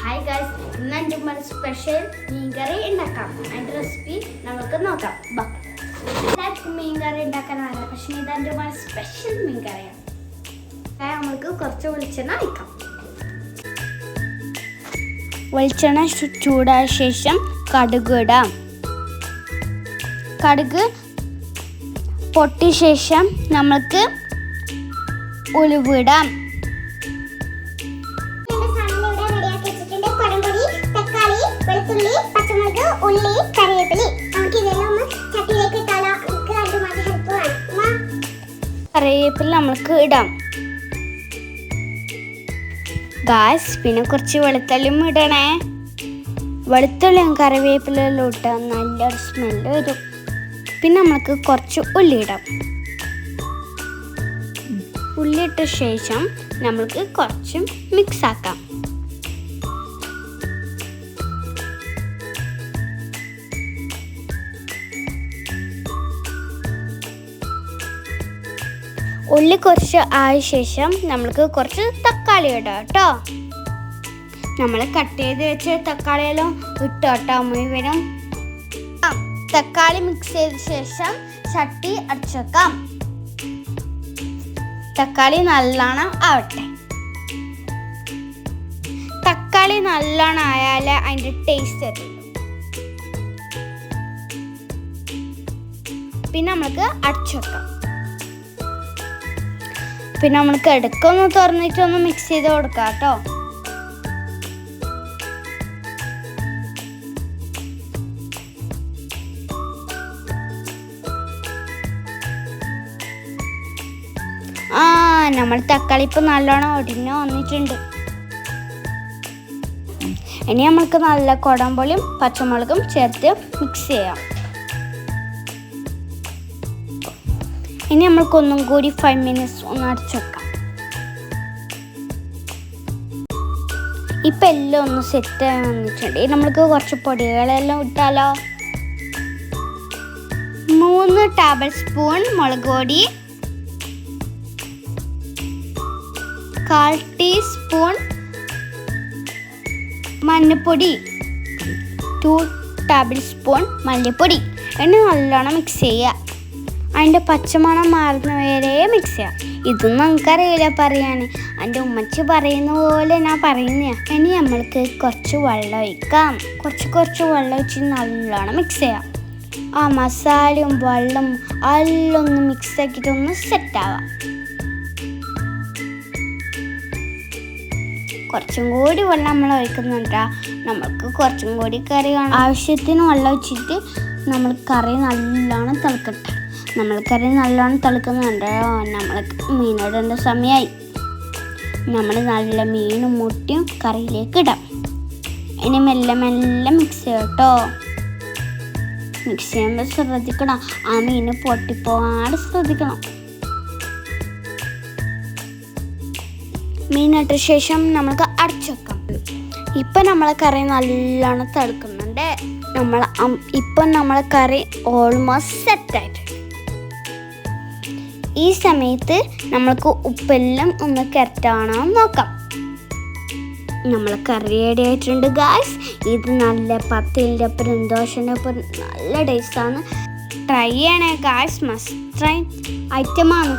Hi guys, ഇന്ന് എൻ്റെ special മീൻകറി ഉണ്ടാക്കാം. അതിൻ്റെ റെസിപ്പി നമുക്ക് നോക്കാം. എല്ലാവർക്കും മീൻകറി ഉണ്ടാക്കാൻ അറിയാം, പക്ഷേ ഇതെൻ്റെ സ്പെഷ്യൽ മീൻകറിയാണ്. നമുക്ക് കുറച്ച് വെളിച്ചെണ്ണ ഒഴിക്കാം. വെളിച്ചെണ്ണ ചൂടായ ശേഷം കടുക് ഇടാം. കടുക് പൊട്ടിയ ശേഷം നമുക്ക് ഉലുവ ഇടാം. കറിവേപ്പില നമുക്ക് ഇടാം ഗായ്സ്. പിന്നെ കുറച്ച് വെളുത്തുള്ളിയും ഇടണേ. വെളുത്തുള്ളിയും കറിവേപ്പിലെല്ലാം ഇട്ടാൽ നല്ലൊരു സ്മെല്ല് വരും. പിന്നെ നമുക്ക് കുറച്ച് ഉള്ളി ഇടാം. ഉള്ളി ഇട്ട ശേഷം നമുക്ക് കുറച്ച് മിക്സ് ആക്കാം. ഉള്ളി കുറച്ച് ആയ ശേഷം നമുക്ക് കുറച്ച് തക്കാളി ഇടാം കേട്ടോ. നമ്മൾ കട്ട് ചെയ്ത് വെച്ച തക്കാളിയെല്ലാം ഇട്ട് കേട്ടോ മുഴുവനും. തക്കാളി മിക്സ് ചെയ്ത ശേഷം ചട്ടി അടച്ചു വെക്കാം. തക്കാളി നല്ലോണം ആവട്ടെ. തക്കാളി നല്ലോണം ആയാലേ അതിൻ്റെ ടേസ്റ്റ് എത്തുള്ളൂ. പിന്നെ നമുക്ക് അടച്ചു വെക്കാം. പിന്നെ നമ്മൾക്ക് ഇടയ്ക്കൊന്ന് തുറന്നിട്ടൊന്ന് മിക്സ് ചെയ്ത് കൊടുക്കാം കേട്ടോ. നമ്മൾ തക്കാളി ഇപ്പം നല്ലോണം ഒടിഞ്ഞ് വന്നിട്ടുണ്ട്. ഇനി നമ്മൾക്ക് നല്ല കുടംപുളിയും പച്ചമുളകും ചേർത്ത് മിക്സ് ചെയ്യാം. ഇനി നമ്മൾക്ക് ഒന്നും കൂടി 5 minutes ഒന്ന് അടച്ചു വെക്കാം. ഇപ്പം എല്ലാം ഒന്ന് സെറ്റ് ആയി വന്നിട്ടുണ്ട്. നമ്മൾക്ക് കുറച്ച് പൊടികളെല്ലാം ഇട്ടാലോ. 3 ടേബിൾ സ്പൂൺ മുളക് പൊടി, 1/4 ടീസ്പൂൺ മഞ്ഞൾപ്പൊടി, 2 ടേബിൾ സ്പൂൺ മല്ലിപ്പൊടി. എണ്ണ നല്ലോണം മിക്സ് ചെയ്യുക. അതിൻ്റെ പച്ചമണം മാറുന്ന വരെ മിക്സ് ചെയ്യാം. ഇതൊന്നും നമുക്കറിയില്ല പറയാൻ. എൻ്റെ ഉമ്മച്ചി പറയുന്ന പോലെ ഞാൻ പറയുന്ന. ഇനി നമ്മൾക്ക് കുറച്ച് വെള്ളം ഒഴിക്കാം. കുറച്ച് വെള്ളം ഒഴിച്ച് നല്ലോണം മിക്സ് ചെയ്യാം. ആ മസാലയും വെള്ളം എല്ലാം ഒന്ന് മിക്സ് ആക്കിയിട്ടൊന്ന് സെറ്റാവാം. കുറച്ചും കൂടി വെള്ളം നമ്മൾ ഒഴിക്കുന്നുണ്ടാ. നമ്മൾക്ക് കുറച്ചും കൂടി കറി കാണാം. ആവശ്യത്തിന് വെള്ളം ഒഴിച്ചിട്ട് നമ്മൾ കറി നല്ലോണം തിളക്കട്ടെ. നമ്മൾ കറി നല്ലോണം തിളക്കുന്നുണ്ട്. നമ്മൾ മീനിടേണ്ട സമയമായി. നമ്മൾ നല്ല മീനും മുട്ടയും കറിയിലേക്ക് ഇടാം. ഇനി മെല്ലെ മിക്സ് ചെയ്യാം കേട്ടോ. മിക്സ് ചെയ്യുമ്പോൾ ശ്രദ്ധിക്കണം, ആ മീൻ പൊട്ടിപ്പോകാതെ ശ്രദ്ധിക്കണം. മീനിട്ട ശേഷം നമുക്ക് അടച്ചു വെക്കാം. ഇപ്പം നമ്മളെ കറി നല്ലോണം തിളക്കുന്നുണ്ട്. ഇപ്പം നമ്മളെ കറി ഓൾമോസ്റ്റ് സെറ്റായിട്ടുണ്ട്. ഈ സമയത്ത് നമ്മൾക്ക് ഉപ്പെല്ലാം ഒന്ന് കറക്റ്റാണോ നോക്കാം. നമ്മൾ കറി റെഡി ആയിട്ടുണ്ട് ഗായ്സ്. ഇത് നല്ല പത്തിൻ്റെ ഒപ്പം ദോശൻ്റെ ഒപ്പം നല്ല ടേസ്റ്റാണ്. ട്രൈ ചെയ്യണേ ഗായ്സ്. മസ്റ്റ് ട്രൈ ഐറ്റമാണ്.